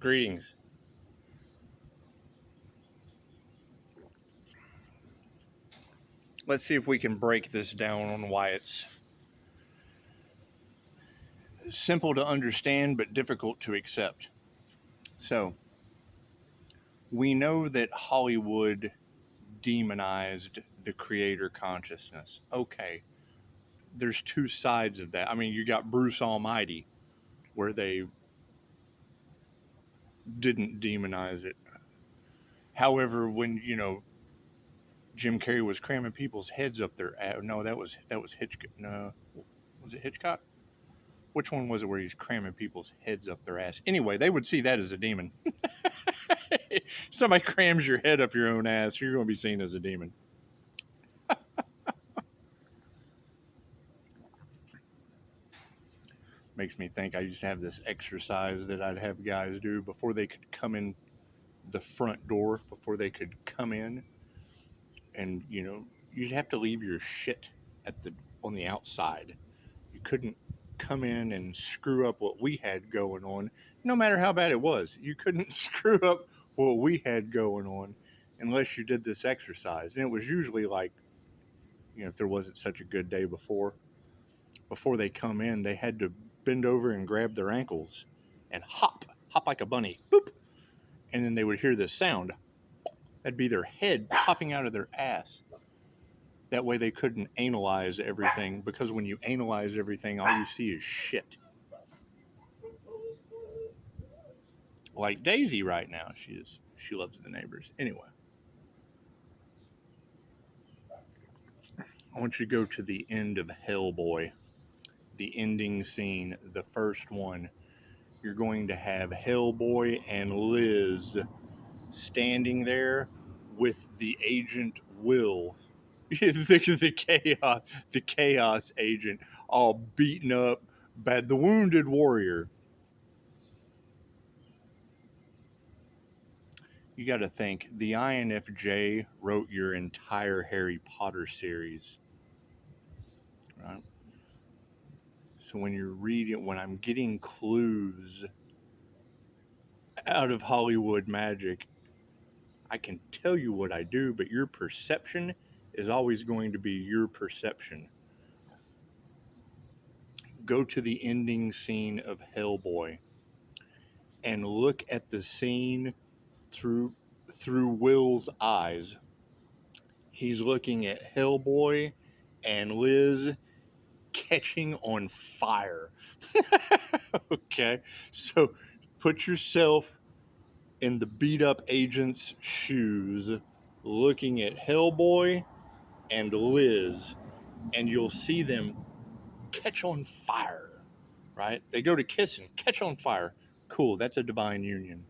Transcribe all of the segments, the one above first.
Greetings. Let's see if we can break this down on why it's simple to understand but difficult to accept. So, we know that Hollywood demonized the creator consciousness. Okay, there's two sides of that. I mean, you got Bruce Almighty, where they didn't demonize it. However, when, Jim Carrey was cramming people's heads up their ass. No, that was Hitchcock. No, was it Hitchcock? Which one was it where he's cramming people's heads up their ass? Anyway, they would see that as a demon. Somebody crams your head up your own ass, you're going to be seen as a demon. Makes me think I used to have this exercise that I'd have guys do before they could come in the front door, before they could come in. And, you'd have to leave your shit on the outside. You couldn't come in and screw up what we had going on, no matter how bad it was. You couldn't screw up what we had going on unless you did this exercise. And it was usually like, if there wasn't such a good day before they come in, they had to bend over and grab their ankles and hop like a bunny, boop. And then they would hear this sound. That'd be their head popping out of their ass. That way they couldn't analyze everything, because when you analyze everything, all you see is shit. Like Daisy right now. She loves the neighbors. Anyway. I want you to go to the end of Hellboy. The ending scene, the first one. You're going to have Hellboy and Liz standing there with the agent Will. the chaos agent, all beaten up, bad, the wounded warrior. You got to think, the INFJ wrote your entire Harry Potter series, right? So when I'm getting clues out of Hollywood magic, I can tell you what I do, but your perception is always going to be your perception. Go to the ending scene of Hellboy and look at the scene through Will's eyes. He's looking at Hellboy and Liz catching on fire. Okay, so put yourself in the beat up agent's shoes, looking at Hellboy and Liz, and you'll see them catch on fire, right? They go to kiss and catch on fire. Cool, that's a divine union.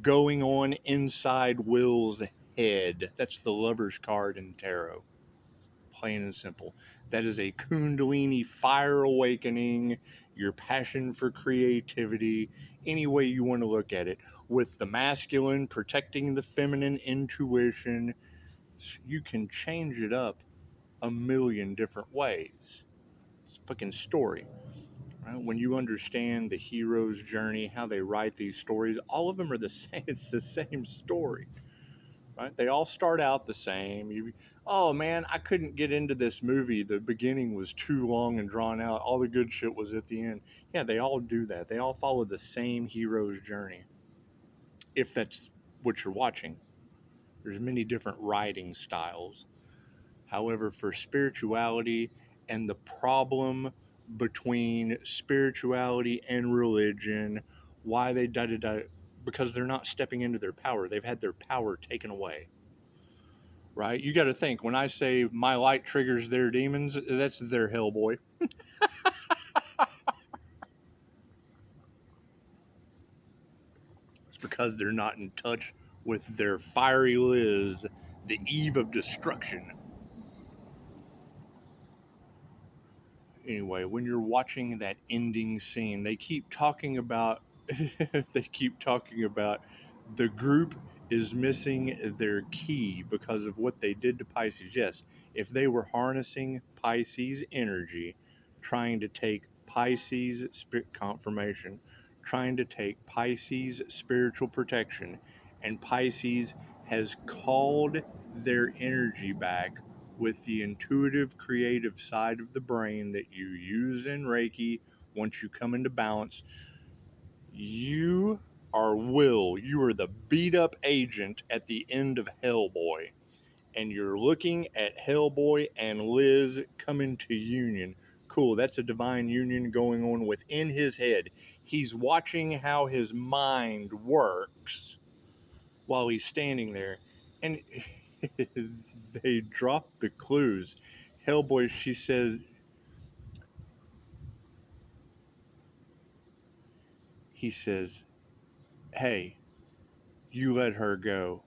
Going on inside Will's head. That's the lover's card in tarot. Plain and simple. That is a Kundalini fire awakening, your passion for creativity, any way you want to look at it, with the masculine protecting the feminine intuition. You can change it up a million different ways. It's a fucking story. Right? When you understand the hero's journey, how they write these stories, all of them are the same. It's the same story. Right? They all start out the same. Oh man, I couldn't get into this movie. The beginning was too long and drawn out. All the good shit was at the end. Yeah, they all do that. They all follow the same hero's journey. If that's what you're watching. There's many different writing styles. However, for spirituality and the problem between spirituality and religion, why they because they're not stepping into their power. They've had their power taken away. Right? You got to think, when I say my light triggers their demons, that's their Hellboy. It's because they're not in touch with their fiery Liz, the eve of destruction. Anyway, when you're watching that ending scene, they keep talking about the group is missing their key because of what they did to Pisces. Yes, if they were harnessing Pisces energy, trying to take Pisces spirit confirmation trying to take Pisces' spiritual protection, and Pisces has called their energy back with the intuitive, creative side of the brain that you use in Reiki. Once you come into balance, you are Will. You are the beat up agent at the end of Hellboy. And you're looking at Hellboy and Liz coming to union. Cool, that's a divine union going on within his head. He's watching how his mind works while he's standing there. And they drop the clues. Hellboy, he says, hey, you let her go.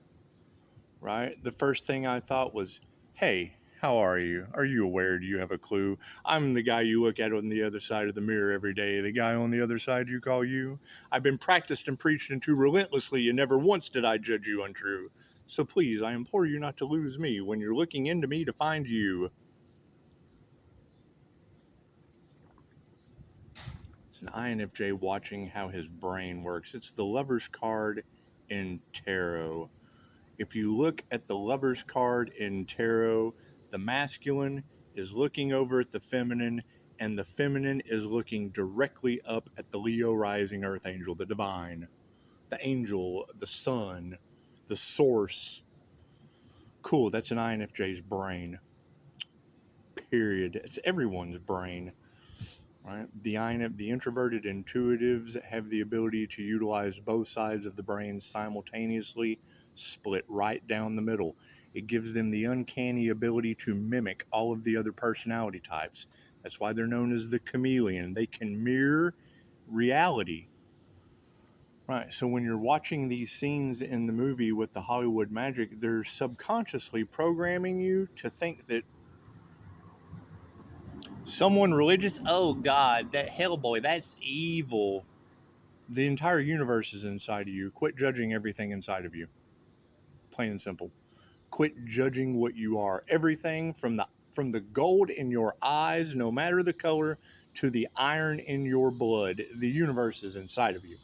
Right? The first thing I thought was, hey, how are you? Are you aware? Do you have a clue? I'm the guy you look at on the other side of the mirror every day, the guy on the other side you call you. I've been practiced and preached into relentlessly, and never once did I judge you untrue. So please, I implore you not to lose me when you're looking into me to find you. It's an INFJ watching how his brain works. It's the Lover's card in tarot. If you look at the Lover's card in tarot, the masculine is looking over at the feminine, and the feminine is looking directly up at the Leo rising Archangel, the divine, the angel, the sun, the source. Cool, that's an INFJ's brain. Period. It's everyone's brain. Right? The introverted intuitives have the ability to utilize both sides of the brain simultaneously, split right down the middle. It gives them the uncanny ability to mimic all of the other personality types. That's why they're known as the chameleon. They can mirror reality. Right, so when you're watching these scenes in the movie with the Hollywood magic, they're subconsciously programming you to think that someone religious, oh God, that Hellboy, that's evil. The entire universe is inside of you. Quit judging everything inside of you. Plain and simple. Quit judging what you are. Everything from the gold in your eyes, no matter the color, to the iron in your blood, the universe is inside of you.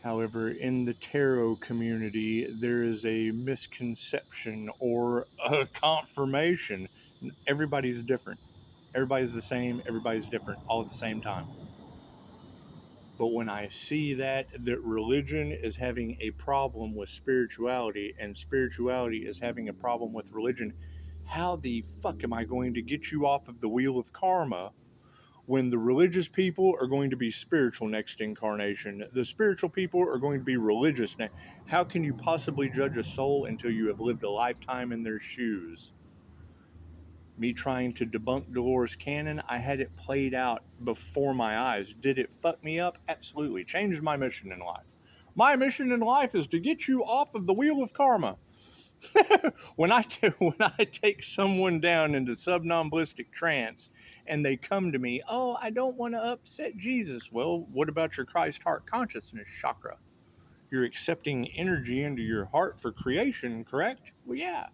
However, in the tarot community, there is a misconception or a confirmation. Everybody's different. Everybody's the same. Everybody's different all at the same time. But when I see that religion is having a problem with spirituality and spirituality is having a problem with religion, how the fuck am I going to get you off of the wheel of karma when the religious people are going to be spiritual next incarnation? The spiritual people are going to be religious next. How can you possibly judge a soul until you have lived a lifetime in their shoes? Me trying to debunk Dolores Cannon, I had it played out before my eyes. Did it fuck me up? Absolutely. Changed my mission in life. My mission in life is to get you off of the wheel of karma. when I take someone down into somnambulistic trance and they come to me, oh, I don't want to upset Jesus. Well, what about your Christ heart consciousness chakra? You're accepting energy into your heart for creation, correct? Well, yeah.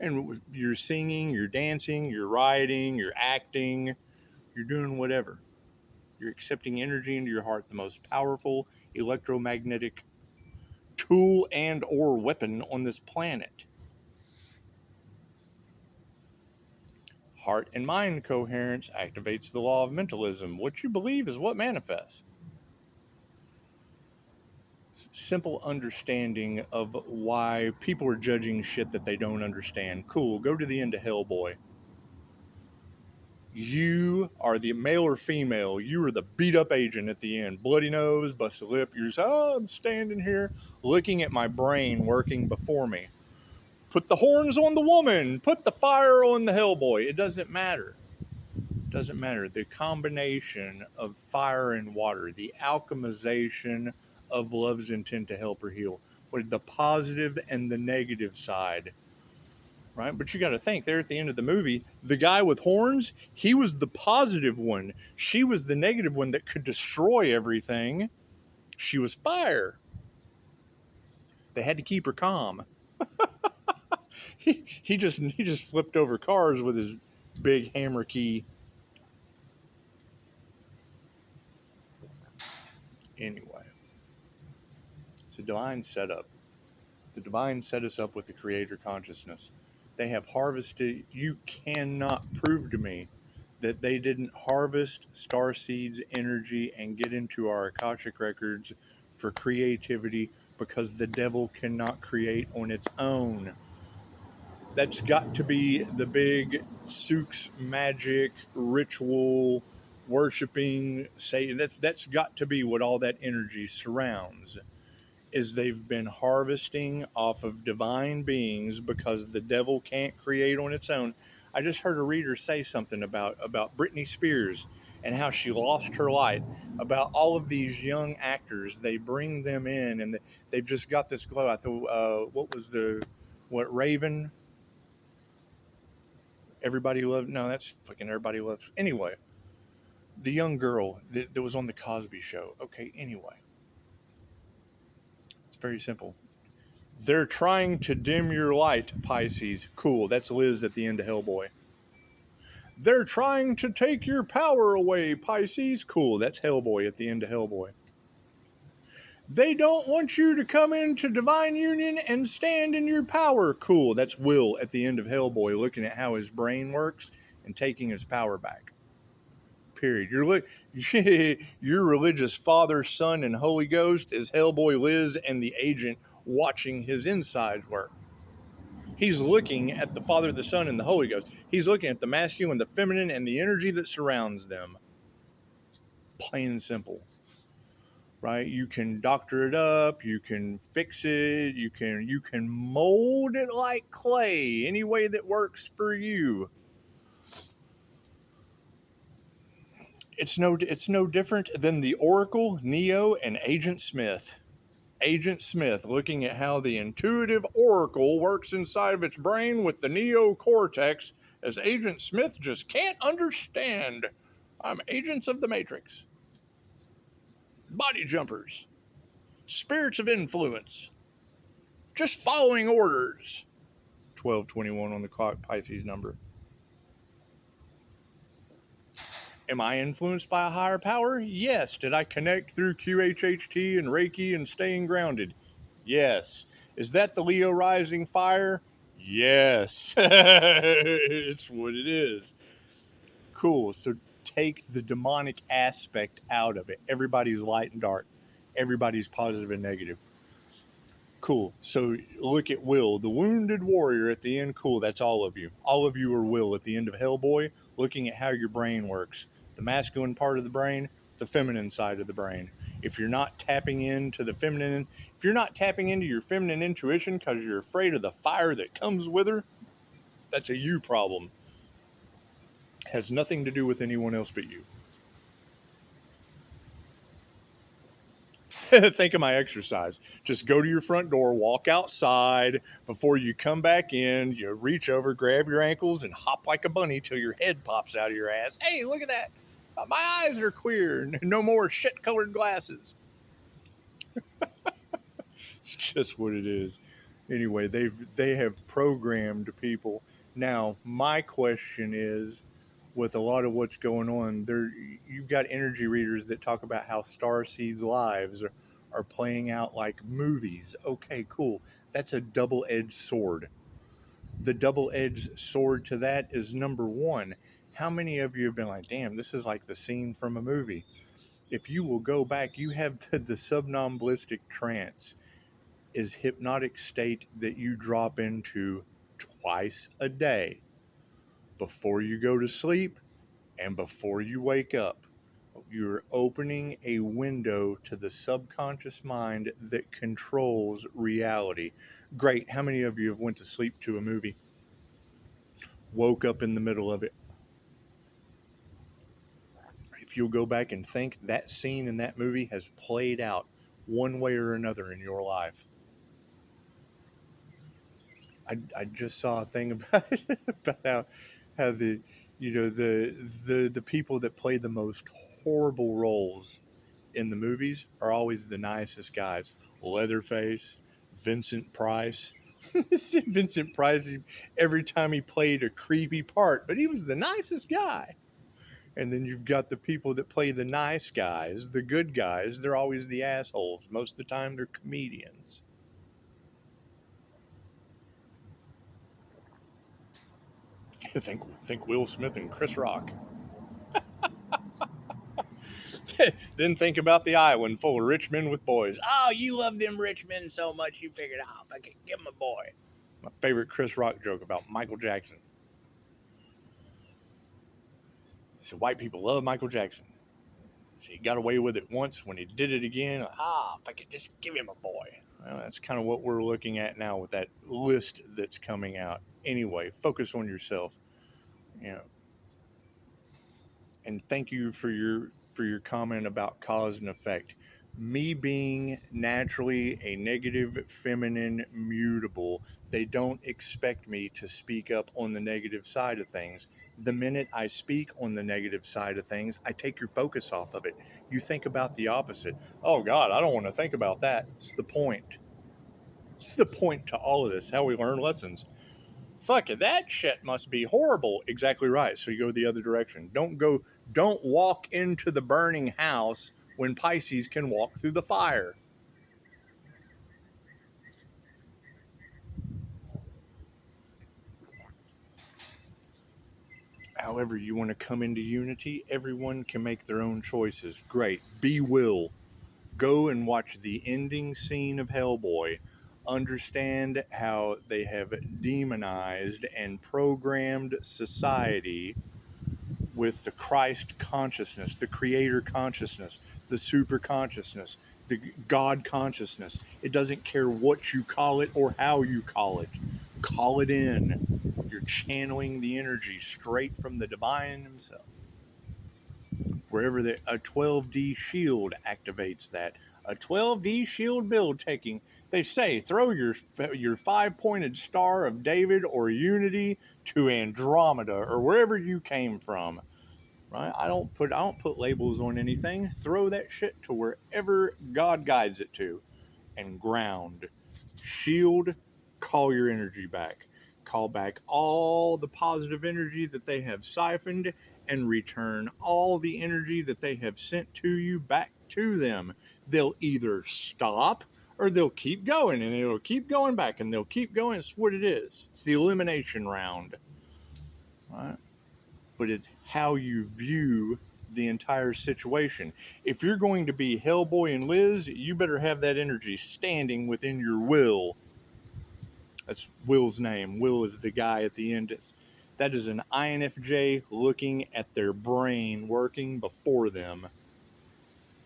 And you're singing, you're dancing, you're writing, you're acting, you're doing whatever. You're accepting energy into your heart, the most powerful electromagnetic tool and or weapon on this planet. Heart and mind coherence activates the law of mentalism. What you believe is what manifests. Simple understanding of why people are judging shit that they don't understand. Cool, go to the end of Hellboy. You are the male or female. You are the beat up agent at the end. Bloody nose, busted lip. You're just, oh, I'm standing here looking at my brain working before me. Put the horns on the woman. Put the fire on the Hellboy. It doesn't matter. It doesn't matter. The combination of fire and water, the alchemization of love's intent to help her heal, with the positive and the negative side. Right? But you got to think, there at the end of the movie, the guy with horns, he was the positive one. She was the negative one that could destroy everything. She was fire. They had to keep her calm. He just flipped over cars with his big hammer key. Anyway, it's a divine setup. The divine set us up with the creator consciousness. They have harvested. You cannot prove to me that they didn't harvest starseeds energy and get into our Akashic records for creativity, because the devil cannot create on its own. That's got to be the big Suk's magic ritual worshiping Satan. That's got to be what all that energy surrounds. Is they've been harvesting off of divine beings because the devil can't create on its own. I just heard a reader say something about Britney Spears and how she lost her light. About all of these young actors, they bring them in and they've just got this glow. I thought, what Raven? Everybody loved. No, that's fucking everybody loves. Anyway, the young girl that was on the Cosby Show. Okay, anyway, it's very simple. They're trying to dim your light, Pisces. Cool, that's Liz at the end of Hellboy. They're trying to take your power away, Pisces. Cool, that's Hellboy at the end of Hellboy. They don't want you to come into divine union and stand in your power. Cool, that's Will at the end of Hellboy, looking at how his brain works and taking his power back. Period. Your religious Father, Son, and Holy Ghost is Hellboy Liz and the agent watching his insides work. He's looking at the Father, the Son, and the Holy Ghost. He's looking at the masculine, the feminine, and the energy that surrounds them. Plain and simple. Right? You can doctor it up, you can fix it, you can mold it like clay, any way that works for you. It's no different than the Oracle, Neo, and Agent Smith. Agent Smith looking at how the intuitive oracle works inside of its brain with the neocortex, as Agent Smith just can't understand. I'm agents of the Matrix. Body jumpers. Spirits of influence. Just following orders. 1221 on the clock, Pisces number. Am I influenced by a higher power? Yes. Did I connect through QHHT and Reiki and staying grounded? Yes. Is that the Leo rising fire? Yes. It's what it is. Cool. So take the demonic aspect out of it. Everybody's light and dark. Everybody's positive and negative. Cool. So look at Will, the wounded warrior at the end. Cool. That's all of you. All of you are Will at the end of Hellboy, looking at how your brain works. The masculine part of the brain, the feminine side of the brain. If you're not tapping into the feminine, if you're not tapping into your feminine intuition because you're afraid of the fire that comes with her, that's a you problem. Has nothing to do with anyone else but you. Think of my exercise. Just go to your front door, walk outside. Before you come back in, you reach over, grab your ankles, and hop like a bunny till your head pops out of your ass. Hey, look at that. My eyes are queer. No more shit-colored glasses. It's just what it is. Anyway, they have programmed people. Now, my question is, with a lot of what's going on, you've got energy readers that talk about how starseeds' lives are playing out like movies. Okay, cool. That's a double-edged sword. The double-edged sword to that is, number one, how many of you have been like, damn, this is like the scene from a movie? If you will go back, you have the somnambulistic trance is hypnotic state that you drop into twice a day, before you go to sleep and before you wake up. You're opening a window to the subconscious mind that controls reality. Great. How many of you have went to sleep to a movie, woke up in the middle of it? If you'll go back and think, that scene in that movie has played out one way or another in your life. I just saw a thing about about how the the people that play the most horrible roles in the movies are always the nicest guys. Leatherface, Vincent Price. Vincent Price, every time he played a creepy part, but he was the nicest guy. And then you've got the people that play the nice guys, the good guys. They're always the assholes. Most of the time, they're comedians. think Will Smith and Chris Rock. Then think about the island full of rich men with boys. Oh, you love them rich men so much you figured out I could give them a boy. My favorite Chris Rock joke about Michael Jackson. So white people love Michael Jackson. So he got away with it once. When he did it again, if I could just give him a boy. Well, that's kind of what we're looking at now with that list that's coming out. Anyway, focus on yourself. You know, and thank you for your comment about cause and effect. Me being naturally a negative, feminine, mutable, they don't expect me to speak up on the negative side of things. The minute I speak on the negative side of things, I take your focus off of it. You think about the opposite. Oh God, I don't want to think about that. It's the point. It's the point to all of this, how we learn lessons. Fuck it, that shit must be horrible. Exactly right. So you go the other direction. Don't walk into the burning house when Pisces can walk through the fire. However, you want to come into unity, everyone can make their own choices. Great. Be will. Go and watch the ending scene of Hellboy. Understand how they have demonized and programmed society with the Christ consciousness, the creator consciousness, the super consciousness, the God consciousness. It doesn't care what you call it or how you call it. Call it in. You're channeling the energy straight from the divine himself. Wherever a 12D shield activates that. A 12D shield build taking, they say, throw your 5-pointed star of David or Unity to Andromeda or wherever you came from. Right? I don't put labels on anything. Throw that shit to wherever God guides it to, and ground. Shield. Call your energy back. Call back all the positive energy that they have siphoned, and return all the energy that they have sent to you back to them. They'll either stop or they'll keep going, and it'll keep going back, and they'll keep going. It's what it is. It's the elimination round. Right? But it's how you view the entire situation. If you're going to be Hellboy and Liz, you better have that energy standing within your will. That's Will's name. Will is the guy at the end. That is an INFJ looking at their brain working before them.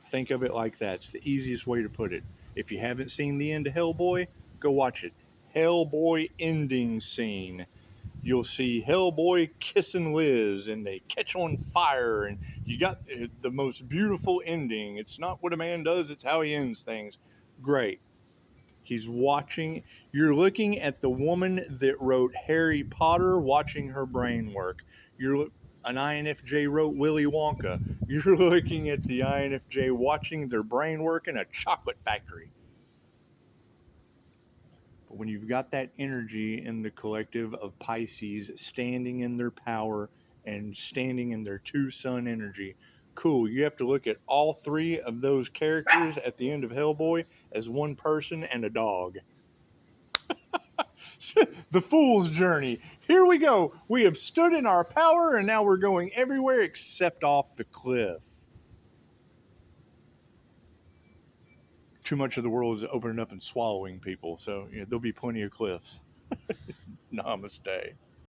Think of it like that. It's the easiest way to put it. If you haven't seen the end of Hellboy, go watch it. Hellboy ending scene. You'll see Hellboy kissing Liz, and they catch on fire, and you got the most beautiful ending. It's not what a man does, it's how he ends things. Great. He's watching. You're looking at the woman that wrote Harry Potter, watching her brain work. An INFJ wrote Willy Wonka. You're looking at the INFJ watching their brain work in a chocolate factory. But when you've got that energy in the collective of Pisces standing in their power and standing in their two sun energy, cool. You have to look at all three of those characters at the end of Hellboy as one person and a dog. The fool's journey. Here we go. We have stood in our power, and now we're going everywhere except off the cliff. Too much of the world is opening up and swallowing people, so there'll be plenty of cliffs. Namaste.